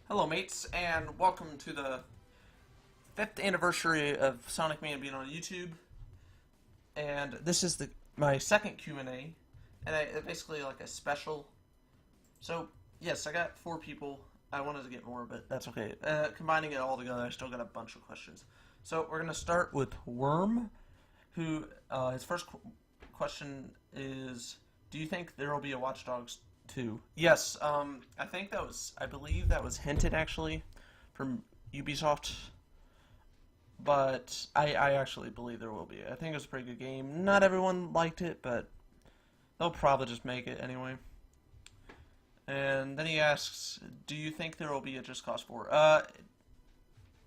Hello, mates, and welcome to the 5th anniversary of Sonic Man being on YouTube. And this is my second Q&A, and it's basically like a special. So, yes, I got 4 people. I wanted to get more, but that's okay. Combining it all together, I still got a bunch of questions. So, we're going to start with Worm, who, his first question is, do you think there will be a Watch Dogs 2? Yes, I believe that was hinted, actually, from Ubisoft. But I actually believe there will be. I think it was a pretty good game. Not everyone liked it, but they'll probably just make it anyway. And then he asks, do you think there will be a Just Cause 4?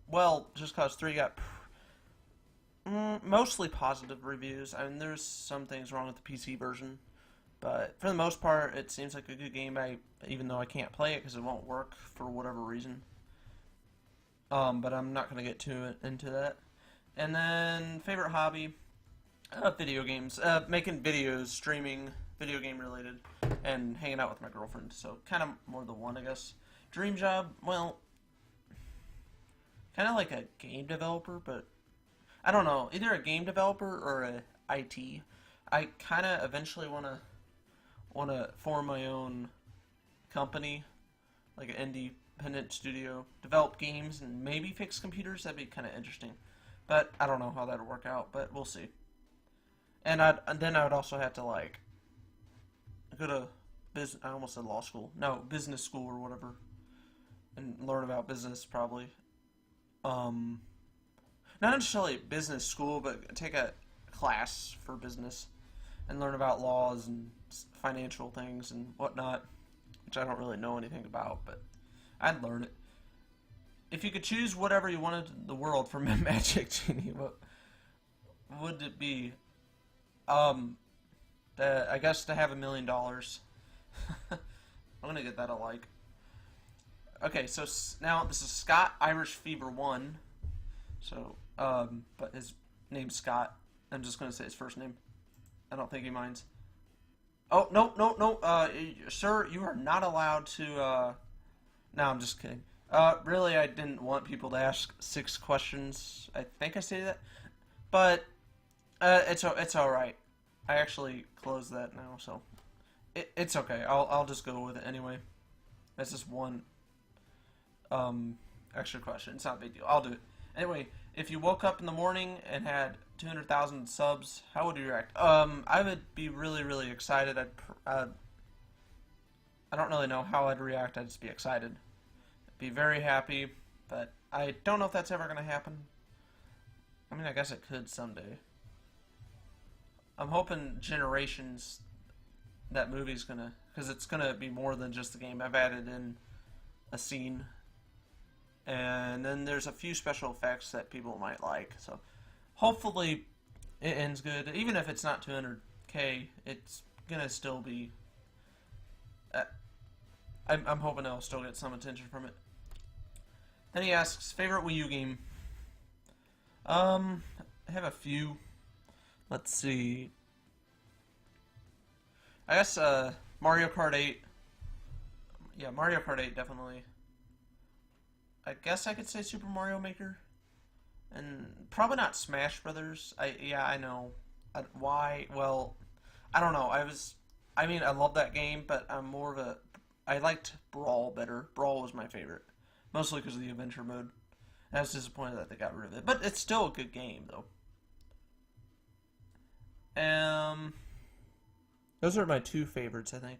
Well, Just Cause 3 got mostly positive reviews. I mean, there's some things wrong with the PC version. But for the most part, it seems like a good game, even though I can't play it because it won't work for whatever reason. But I'm not going to get into that. And then, favorite hobby? Video games. Making videos, streaming, video game related, and hanging out with my girlfriend. So, kind of more the one, I guess. Dream job, well, kind of like a game developer, but I don't know. Either a game developer or a IT. I kind of eventually want to form my own company, like an independent studio, develop games, and maybe fix computers. That'd be kind of interesting, but I don't know how that'll work out, but we'll see. And then I would also have to like go to I almost said law school, no, business school or whatever, and learn about business probably. Not necessarily business school, but take a class for business and learn about laws and financial things and whatnot, which I don't really know anything about, but I'd learn it. If you could choose whatever you wanted in the world from a Magic Genie, what would it be? I guess to have $1 million. I'm gonna get that a like. Okay, so now this is Scott Irish Fever 1. So, but his name's Scott. I'm just gonna say his first name. I don't think he minds. Oh, no. Sir, you are not allowed to, No, I'm just kidding. Really, I didn't want people to ask 6 questions. I think I stated that. But, it's alright. I actually closed that now, so it's okay. I'll just go with it anyway. That's just one, extra question. It's not a big deal. I'll do it. Anyway, if you woke up in the morning and had 200,000 subs, how would you react? I would be really, really excited. I don't really know how I'd react. I'd just be excited. I'd be very happy, but I don't know if that's ever going to happen. I mean, I guess it could someday. I'm hoping Generations, that movie's going to, because it's going to be more than just the game. I've added in a scene. And then there's a few special effects that people might like. So hopefully it ends good. Even if it's not 200K, it's gonna still be. I'm hoping I'll still get some attention from it. Then he asks, favorite Wii U game. I have a few. Let's see. I guess Mario Kart 8. Yeah, Mario Kart 8 definitely. I guess I could say Super Mario Maker, and probably not Smash Brothers. I know. Why? Well, I don't know. I mean, I love that game, but I'm more of a. I liked Brawl better. Brawl was my favorite, mostly because of the adventure mode. I was disappointed that they got rid of it, but it's still a good game though. Those are my 2 favorites, I think.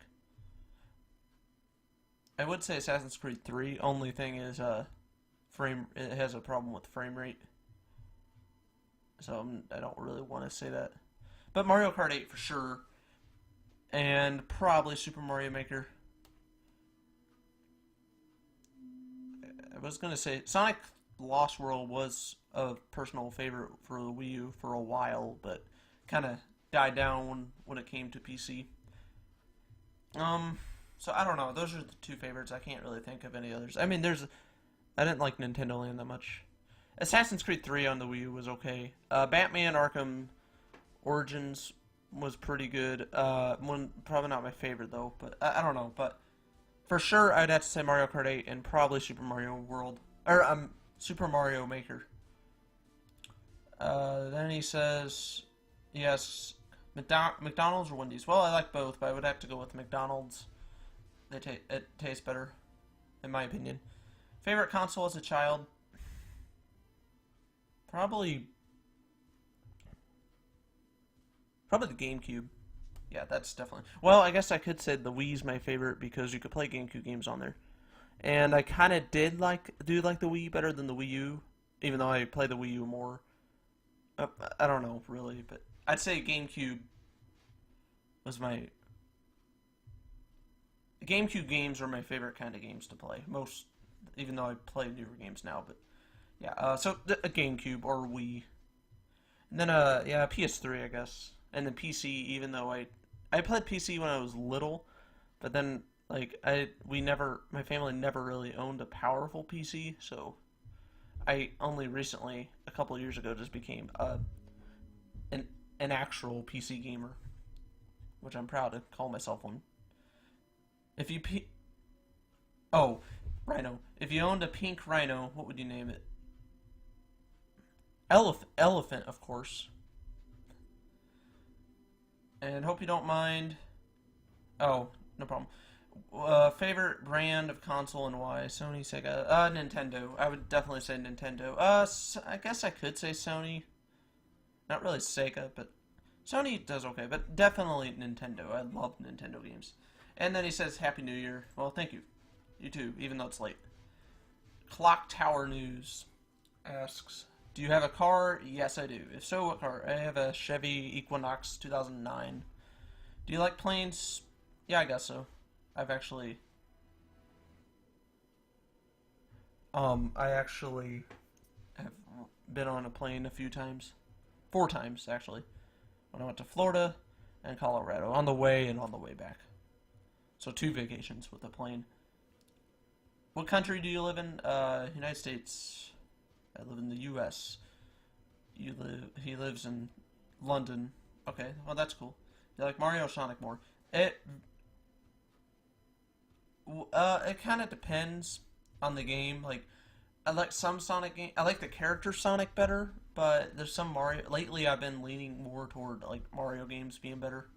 I would say Assassin's Creed 3. Only thing is, it has a problem with frame rate. So I don't really want to say that. But Mario Kart 8 for sure. And probably Super Mario Maker. I was going to say Sonic Lost World was a personal favorite for the Wii U for a while, but kind of died down when it came to PC. So I don't know. Those are the 2 favorites. I can't really think of any others. I mean, I didn't like Nintendo Land that much. Assassin's Creed 3 on the Wii U was okay. Batman Arkham Origins was pretty good. Probably not my favorite though, but I don't know. But For sure, I'd have to say Mario Kart 8 and probably Super Mario World. Or, Super Mario Maker. Then he says, yes, McDonald's or Wendy's. Well, I like both, but I would have to go with McDonald's. It tastes better, in my opinion. Favorite console as a child? Probably the GameCube. Yeah, that's definitely... Well, I guess I could say the Wii's my favorite because you could play GameCube games on there. And I kind of do like the Wii better than the Wii U, even though I play the Wii U more. I don't know, really, but I'd say GameCube was my... GameCube games are my favorite kind of games to play. Most, even though I play newer games now, but yeah. So a GameCube or Wii, and then yeah, PS3, I guess, and then PC. Even though I played PC when I was little, but then like my family never really owned a powerful PC, so I only recently, a couple of years ago, just became an actual PC gamer, which I'm proud to call myself one. If you Rhino. If you owned a pink rhino, what would you name it? Elephant, of course. And hope you don't mind. Oh, no problem. Favorite brand of console and why? Sony, Sega, Nintendo. I would definitely say Nintendo. I guess I could say Sony. Not really Sega, but Sony does okay. But definitely Nintendo. I love Nintendo games. And then he says, Happy New Year. Well, thank you. You too, even though it's late. Clock Tower News asks, do you have a car? Yes, I do. If so, what car? I have a Chevy Equinox 2009. Do you like planes? Yeah, I guess so. I've actually... I actually have been on a plane a few times. 4 times, actually. When I went to Florida and Colorado. On the way and on the way back. So 2 vacations with a plane. What country do you live in? United States. I live in the U.S. He lives in London. Okay, well that's cool. You like Mario or Sonic more? It kind of depends on the game. Like, I like some Sonic game. I like the character Sonic better, but there's some Mario. Lately, I've been leaning more toward like Mario games being better.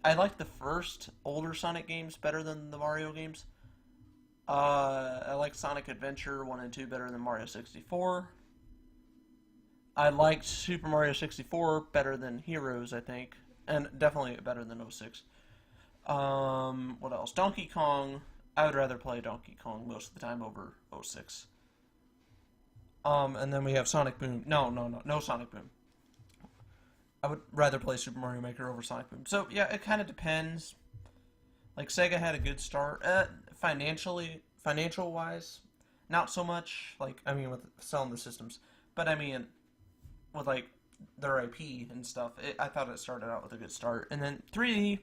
I like the first older Sonic games better than the Mario games. I like Sonic Adventure 1 and 2 better than Mario 64. I liked Super Mario 64 better than Heroes, I think. And definitely better than 06. What else? Donkey Kong. I would rather play Donkey Kong most of the time over 06. And then we have Sonic Boom. No Sonic Boom. I would rather play Super Mario Maker over Sonic Boom. So, yeah, it kind of depends. Like, Sega had a good start. Financial-wise, not so much. Like, I mean, with selling the systems. But, I mean, with, like, their IP and stuff, I thought it started out with a good start. And then 3D,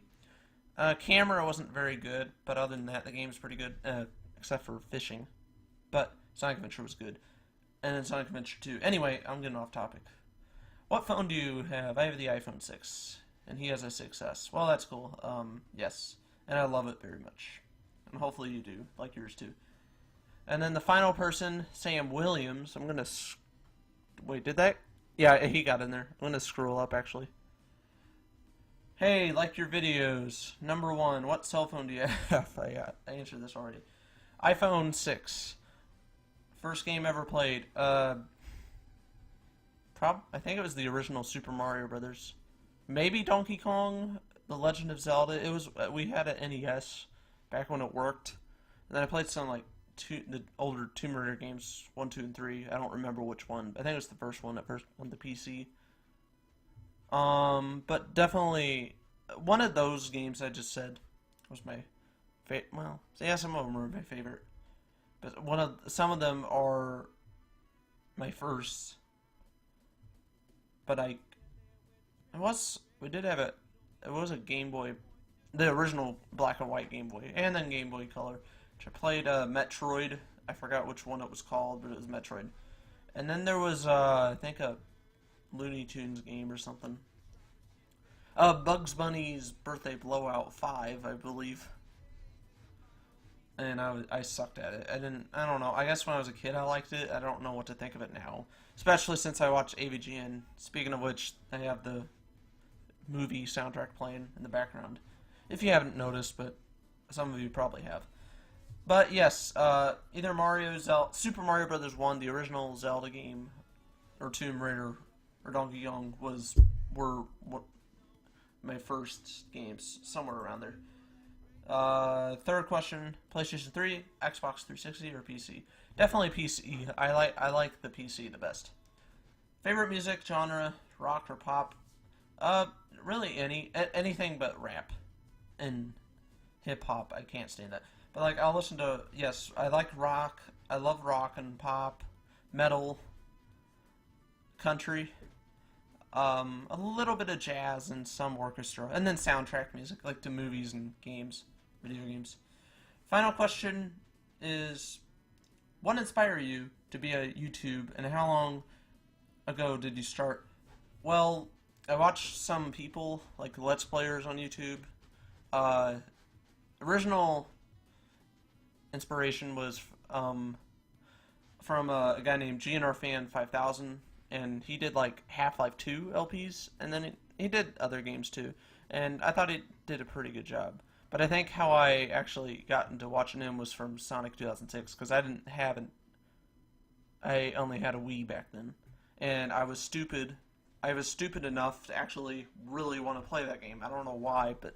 camera wasn't very good. But other than that, the game's pretty good. Except for fishing. But Sonic Adventure was good. And then Sonic Adventure 2. Anyway, I'm getting off topic. What phone do you have? I have the iPhone 6, and he has a 6S. Well, that's cool. Yes, and I love it very much, and hopefully you do, like yours too. And then the final person, Sam Williams. I'm gonna wait. Did that? Yeah, he got in there. I'm gonna scroll up actually. Hey, like your videos. Number 1, what cell phone do you have? I answered this already. iPhone 6. First game ever played. I think it was the original Super Mario Brothers. Maybe Donkey Kong, The Legend of Zelda. It was we had an NES back when it worked. And then I played some like the older Tomb Raider games, 1, 2, and 3. I don't remember which one. I think it was the first one at first on the PC. But definitely one of those games I just said was my favorite. Well, yeah, some of them are my favorite, but some of them are my first. But we did have it was a Game Boy, the original black and white Game Boy, and then Game Boy Color, which I played Metroid. I forgot which one it was called, but it was Metroid. And then there was, I think a Looney Tunes game or something. Bugs Bunny's Birthday Blowout 5, I believe. and I sucked at it. I don't know. I guess when I was a kid I liked it. I don't know what to think of it now, especially since I watch AVGN. Speaking of which, I have the movie soundtrack playing in the background. If you haven't noticed, but some of you probably have. But yes, either Super Mario Brothers 1, the original Zelda game, or Tomb Raider, or Donkey Kong were my first games, somewhere around there. Third question: PlayStation 3, Xbox 360, or PC? Definitely PC. I like the PC the best. Favorite music genre: rock or pop? Really anything but rap and hip hop. I can't stand that. But like I'll listen to I like rock. I love rock and pop, metal, country. A little bit of jazz and some orchestra, and then soundtrack music, like to movies and games, video games. Final question is, what inspired you to be a YouTube, and how long ago did you start? Well, I watched some people, like Let's Players on YouTube. Original inspiration was from a guy named GNR Fan 5000, and he did like Half-Life 2 LPs, and then he did other games too, and I thought he did a pretty good job. But I think how I actually got into watching him was from Sonic 2006, because I only had a Wii back then, and I was stupid. I was stupid enough to actually really want to play that game. I don't know why, but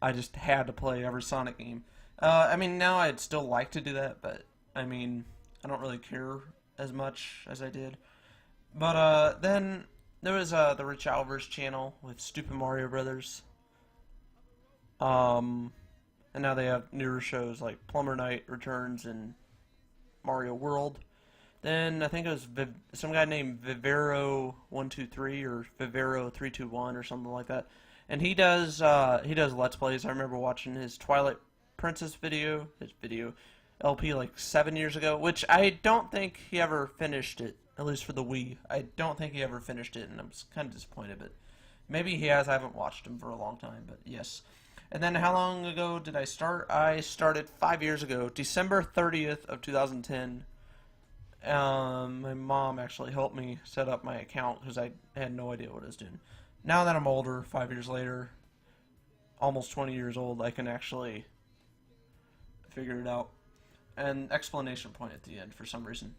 I just had to play every Sonic game. I mean, now I'd still like to do that, but I mean, I don't really care as much as I did. But then there was the Rich Alvers channel with Stupid Mario Brothers. And now they have newer shows like Plumber Night Returns and Mario World. Then I think it was some guy named Vivero123 or Vivero321 or something like that. And he does Let's Plays. I remember watching his Twilight Princess video LP like 7 years ago, which I don't think he ever finished it, at least for the Wii. I don't think he ever finished it, and I'm kind of disappointed, but maybe he has. I haven't watched him for a long time, but yes. And then how long ago did I start? I started 5 years ago, December 30th of 2010. My mom actually helped me set up my account because I had no idea what I was doing. Now that I'm older, 5 years later, almost 20 years old, I can actually figure it out. And explanation point at the end for some reason.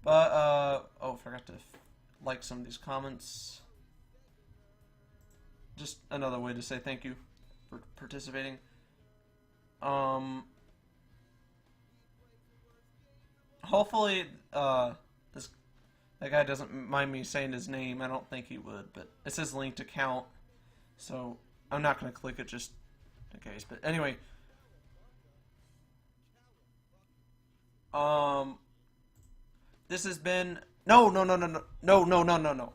But, oh, forgot to like some of these comments. Just another way to say thank you for participating. Hopefully, that guy doesn't mind me saying his name. I don't think he would, but it says linked account, so I'm not going to click it just in case. But anyway, this has been no.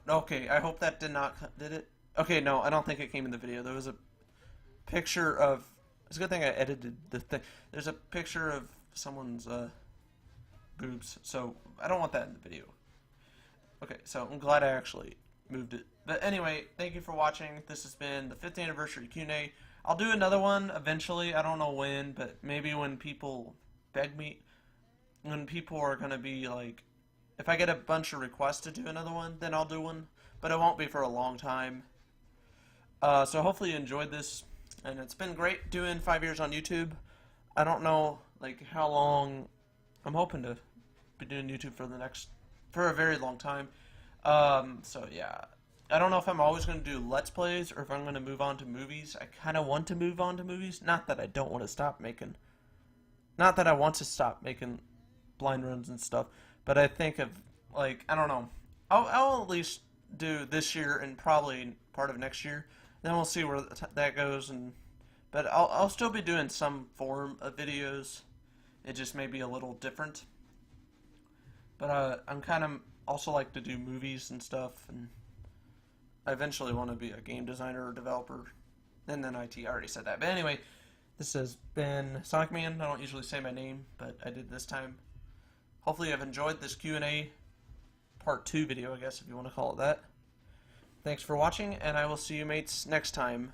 Okay, I hope that did it? Okay, no, I don't think it came in the video. There was a picture of. It's a good thing I edited the thing. There's a picture of someone's boobs, so I don't want that in the video. Okay, so I'm glad I actually moved it. But anyway, thank you for watching. This has been the 5th anniversary Q&A. I'll do another one eventually. I don't know when, but maybe when people beg me. When people are going to be like, if I get a bunch of requests to do another one, then I'll do one. But it won't be for a long time. So hopefully you enjoyed this. And it's been great doing 5 years on YouTube. I don't know like how long. I'm hoping to be doing YouTube for a very long time. So yeah, I don't know if I'm always going to do Let's Plays or if I'm going to move on to movies. I kind of want to move on to movies. Not that I don't want to stop making. Not that I want to stop making blind runs and stuff. But I think of like I don't know. I'll at least do this year and probably part of next year. Then we'll see where that goes. But I'll still be doing some form of videos. It just may be a little different. But I'm kind of also like to do movies and stuff, and I eventually want to be a game designer or developer, and then IT. I already said that. But anyway, this has been Sonic Man. I don't usually say my name, but I did this time. Hopefully you've enjoyed this Q&A part 2 video, I guess, if you want to call it that. Thanks for watching, and I will see you mates next time.